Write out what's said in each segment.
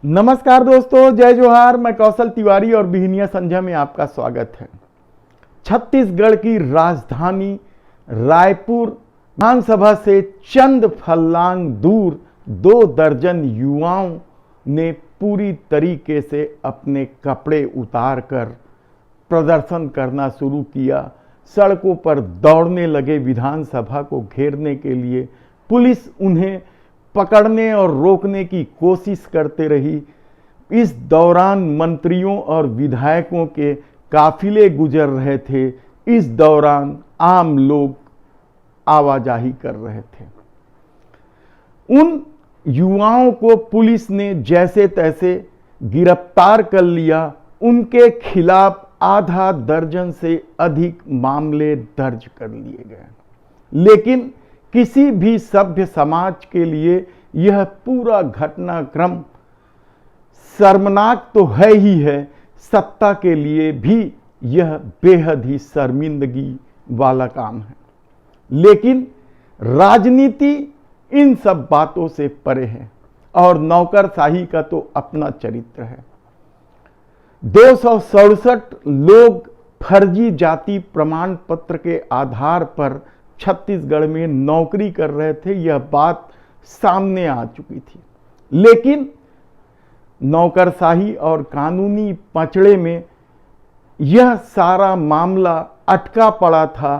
नमस्कार दोस्तों, जय जोहार। मैं कौशल तिवारी और बिहनिया संध्या में आपका स्वागत है। छत्तीसगढ़ की राजधानी रायपुर विधानसभा से चंद फर्लांग दूर 2 दर्जन युवाओं ने पूरी तरीके से अपने कपड़े उतारकर प्रदर्शन करना शुरू किया। सड़कों पर दौड़ने लगे। विधानसभा को घेरने के लिए पुलिस उन्हें पकड़ने और रोकने की कोशिश करते रही। इस दौरान मंत्रियों और विधायकों के काफिले गुजर रहे थे। इस दौरान आम लोग आवाजाही कर रहे थे। उन युवाओं को पुलिस ने जैसे तैसे गिरफ्तार कर लिया। उनके खिलाफ आधा दर्जन से अधिक मामले दर्ज कर लिए गए। लेकिन किसी भी सभ्य समाज के लिए यह पूरा घटनाक्रम शर्मनाक तो है ही है, सत्ता के लिए भी यह बेहद ही शर्मिंदगी वाला काम है। लेकिन राजनीति इन सब बातों से परे है और नौकरशाही का तो अपना चरित्र है। 267 लोग फर्जी जाति प्रमाण पत्र के आधार पर छत्तीसगढ़ में नौकरी कर रहे थे। यह बात सामने आ चुकी थी। लेकिन नौकरशाही और कानूनी पचड़े में यह सारा मामला अटका पड़ा था।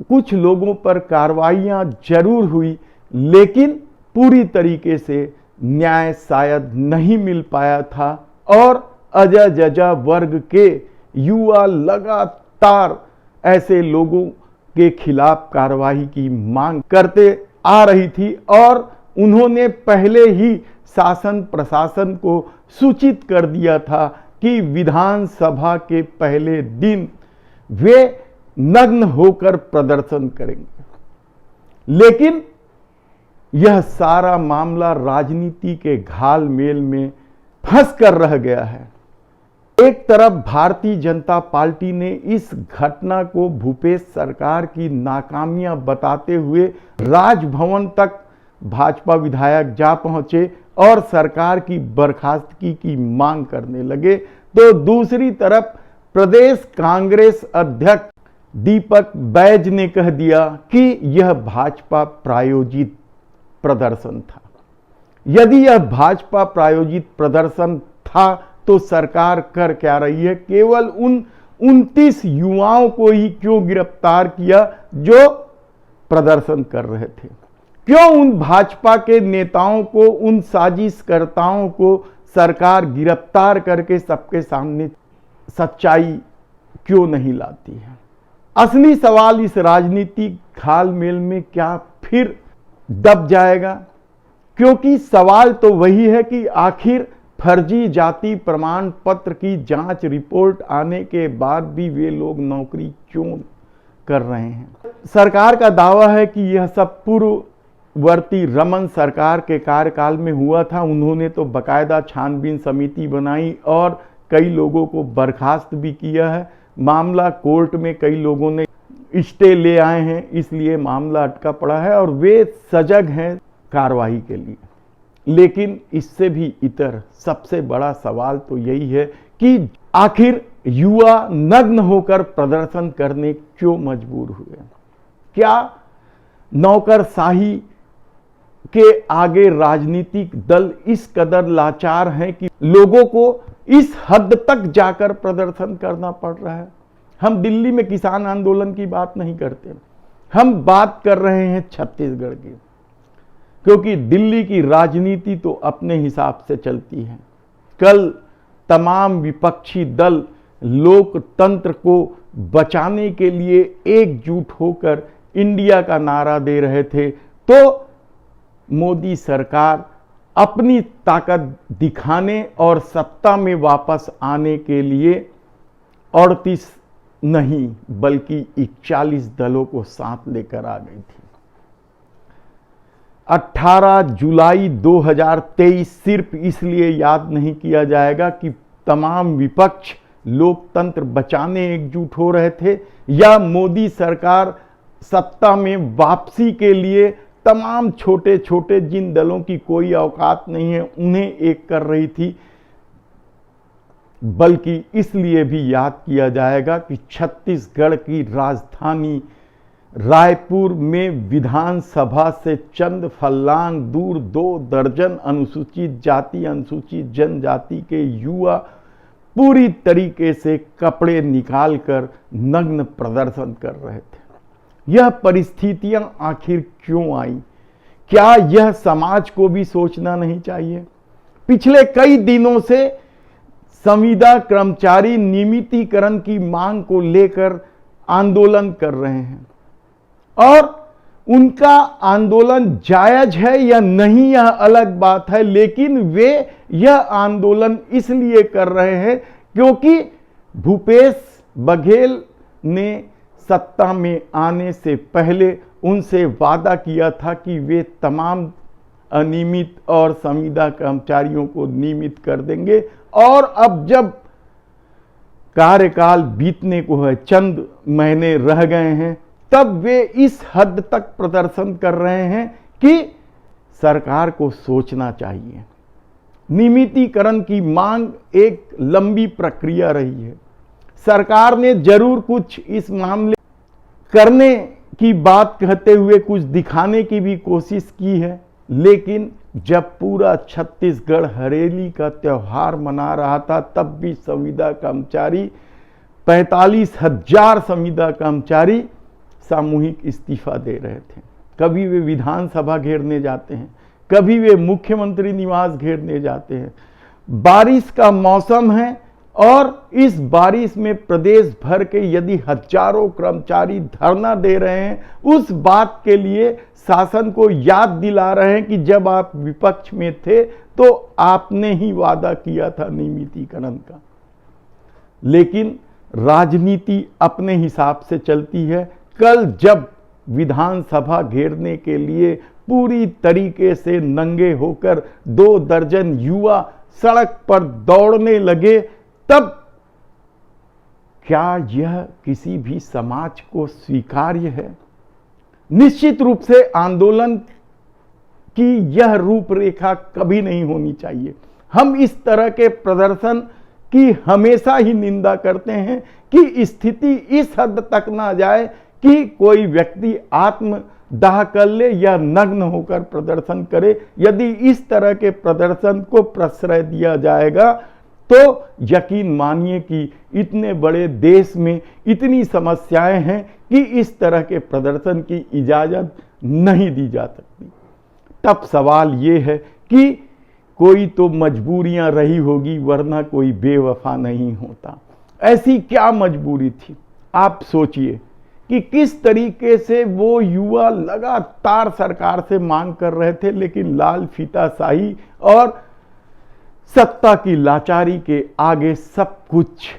कुछ लोगों पर कार्रवाइयां जरूर हुई, लेकिन पूरी तरीके से न्याय शायद नहीं मिल पाया था और अजय जजा वर्ग के युवा लगातार ऐसे लोगों के खिलाफ कार्रवाई की मांग करते आ रही थी और उन्होंने पहले ही शासन प्रशासन को सूचित कर दिया था कि विधानसभा के पहले दिन वे नग्न होकर प्रदर्शन करेंगे। लेकिन यह सारा मामला राजनीति के घालमेल में फंस कर रह गया है। एक तरफ भारतीय जनता पार्टी ने इस घटना को भूपेश सरकार की नाकामियां बताते हुए राजभवन तक भाजपा विधायक जा पहुंचे और सरकार की बर्खास्तगी की मांग करने लगे, तो दूसरी तरफ प्रदेश कांग्रेस अध्यक्ष दीपक बैज ने कह दिया कि यह भाजपा प्रायोजित प्रदर्शन था। यदि यह भाजपा प्रायोजित प्रदर्शन था तो सरकार कर क्या रही है? केवल उन 29 युवाओं को ही क्यों गिरफ्तार किया जो प्रदर्शन कर रहे थे? क्यों उन भाजपा के नेताओं को, उन साजिशकर्ताओं को सरकार गिरफ्तार करके सबके सामने सच्चाई क्यों नहीं लाती है? असली सवाल इस राजनीतिक घालमेल में क्या फिर दब जाएगा? क्योंकि सवाल तो वही है कि आखिर फर्जी जाति प्रमाण पत्र की जांच रिपोर्ट आने के बाद भी वे लोग नौकरी क्यों कर रहे हैं? सरकार का दावा है कि यह सब पूर्ववर्ती रमन सरकार के कार्यकाल में हुआ था। उन्होंने तो बाकायदा छानबीन समिति बनाई और कई लोगों को बर्खास्त भी किया है। मामला कोर्ट में कई लोगों ने स्टे ले आए हैं, इसलिए मामला अटका पड़ा है और वे सजग हैं कार्रवाई के लिए। लेकिन इससे भी इतर सबसे बड़ा सवाल तो यही है कि आखिर युवा नग्न होकर प्रदर्शन करने क्यों मजबूर हुए? क्या नौकरशाही के आगे राजनीतिक दल इस कदर लाचार हैं कि लोगों को इस हद तक जाकर प्रदर्शन करना पड़ रहा है? हम दिल्ली में किसान आंदोलन की बात नहीं करते, हम बात कर रहे हैं छत्तीसगढ़ की, क्योंकि दिल्ली की राजनीति तो अपने हिसाब से चलती है। कल तमाम विपक्षी दल लोकतंत्र को बचाने के लिए एकजुट होकर इंडिया का नारा दे रहे थे, तो मोदी सरकार अपनी ताकत दिखाने और सत्ता में वापस आने के लिए 38 नहीं बल्कि 41 दलों को साथ लेकर आ गई थी। 18 जुलाई 2023 सिर्फ इसलिए याद नहीं किया जाएगा कि तमाम विपक्ष लोकतंत्र बचाने एकजुट हो रहे थे या मोदी सरकार सत्ता में वापसी के लिए तमाम छोटे छोटे जिन दलों की कोई औकात नहीं है उन्हें एक कर रही थी। बल्कि इसलिए भी याद किया जाएगा कि छत्तीसगढ़ की राजधानी रायपुर में विधानसभा से चंद फर्लांग दूर 2 दर्जन अनुसूचित जाति अनुसूचित जनजाति के युवा पूरी तरीके से कपड़े निकालकर नग्न प्रदर्शन कर रहे थे। यह परिस्थितियां आखिर क्यों आई? क्या यह समाज को भी सोचना नहीं चाहिए? पिछले कई दिनों से संविदा कर्मचारी नियमितीकरण की मांग को लेकर आंदोलन कर रहे हैं और उनका आंदोलन जायज है या नहीं यह अलग बात है, लेकिन वे यह आंदोलन इसलिए कर रहे हैं क्योंकि भूपेश बघेल ने सत्ता में आने से पहले उनसे वादा किया था कि वे तमाम अनियमित और संविदा कर्मचारियों को नियमित कर देंगे। और अब जब कार्यकाल बीतने को है, चंद महीने रह गए हैं, तब वे इस हद तक प्रदर्शन कर रहे हैं कि सरकार को सोचना चाहिए। नियमितीकरण की मांग एक लंबी प्रक्रिया रही है। सरकार ने जरूर कुछ इस मामले करने की बात कहते हुए कुछ दिखाने की भी कोशिश की है, लेकिन जब पूरा छत्तीसगढ़ हरेली का त्योहार मना रहा था तब भी संविदा कर्मचारी 45,000 संविदा कर्मचारी सामूहिक इस्तीफा दे रहे थे। कभी वे विधानसभा घेरने जाते हैं, कभी वे मुख्यमंत्री निवास घेरने जाते हैं। बारिश का मौसम है और इस बारिश में प्रदेश भर के यदि हजारों कर्मचारी धरना दे रहे हैं, उस बात के लिए शासन को याद दिला रहे हैं कि जब आप विपक्ष में थे तो आपने ही वादा किया था नियमितीकरण का। लेकिन राजनीति अपने हिसाब से चलती है। कल जब विधानसभा घेरने के लिए पूरी तरीके से नंगे होकर 2 दर्जन युवा सड़क पर दौड़ने लगे, तब क्या यह किसी भी समाज को स्वीकार्य है? निश्चित रूप से आंदोलन की यह रूपरेखा कभी नहीं होनी चाहिए। हम इस तरह के प्रदर्शन की हमेशा ही निंदा करते हैं कि स्थिति इस हद तक ना जाए कि कोई व्यक्ति आत्मदाह कर ले या नग्न होकर प्रदर्शन करे। यदि इस तरह के प्रदर्शन को प्रश्रय दिया जाएगा तो यकीन मानिए कि इतने बड़े देश में इतनी समस्याएं हैं कि इस तरह के प्रदर्शन की इजाजत नहीं दी जा सकती। तब सवाल ये है कि कोई तो मजबूरियां रही होगी, वरना कोई बेवफा नहीं होता। ऐसी क्या मजबूरी थी? आप सोचिए कि किस तरीके से वो युवा लगातार सरकार से मांग कर रहे थे, लेकिन लाल फीताशाही और सत्ता की लाचारी के आगे सब कुछ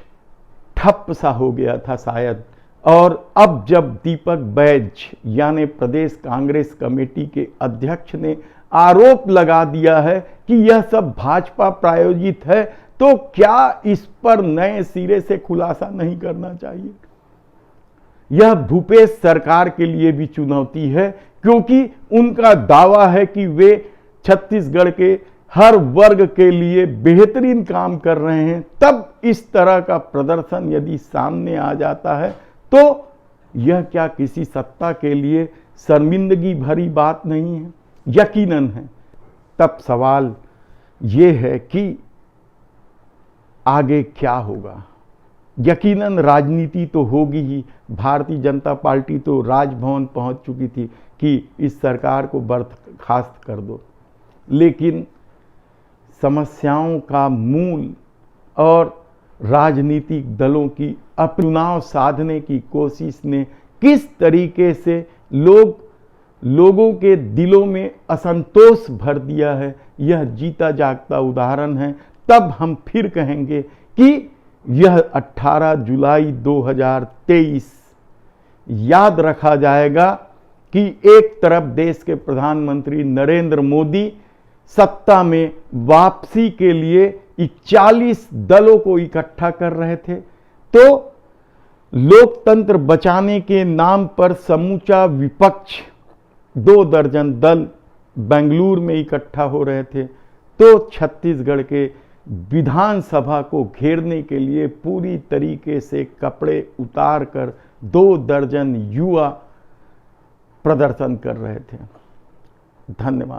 ठप सा हो गया था शायद। और अब जब दीपक बैज यानी प्रदेश कांग्रेस कमेटी के अध्यक्ष ने आरोप लगा दिया है कि यह सब भाजपा प्रायोजित है, तो क्या इस पर नए सिरे से खुलासा नहीं करना चाहिए? यह भूपेश सरकार के लिए भी चुनौती है, क्योंकि उनका दावा है कि वे छत्तीसगढ़ के हर वर्ग के लिए बेहतरीन काम कर रहे हैं। तब इस तरह का प्रदर्शन यदि सामने आ जाता है तो यह क्या किसी सत्ता के लिए शर्मिंदगी भरी बात नहीं है? यकीनन है। तब सवाल ये है कि आगे क्या होगा? यकीनन राजनीति तो होगी ही। भारतीय जनता पार्टी तो राजभवन पहुंच चुकी थी कि इस सरकार को बर्खास्त कर दो, लेकिन समस्याओं का मूल और राजनीतिक दलों की चुनाव साधने की कोशिश ने किस तरीके से लोगों के दिलों में असंतोष भर दिया है, यह जीता जागता उदाहरण है। तब हम फिर कहेंगे कि यह 18 जुलाई 2023 याद रखा जाएगा कि एक तरफ देश के प्रधानमंत्री नरेंद्र मोदी सत्ता में वापसी के लिए 41 दलों को इकट्ठा कर रहे थे, तो लोकतंत्र बचाने के नाम पर समूचा विपक्ष 2 दर्जन दल बेंगलुरु में इकट्ठा हो रहे थे, तो छत्तीसगढ़ के विधानसभा को घेरने के लिए पूरी तरीके से कपड़े उतार कर 2 दर्जन युवा प्रदर्शन कर रहे थे। धन्यवाद।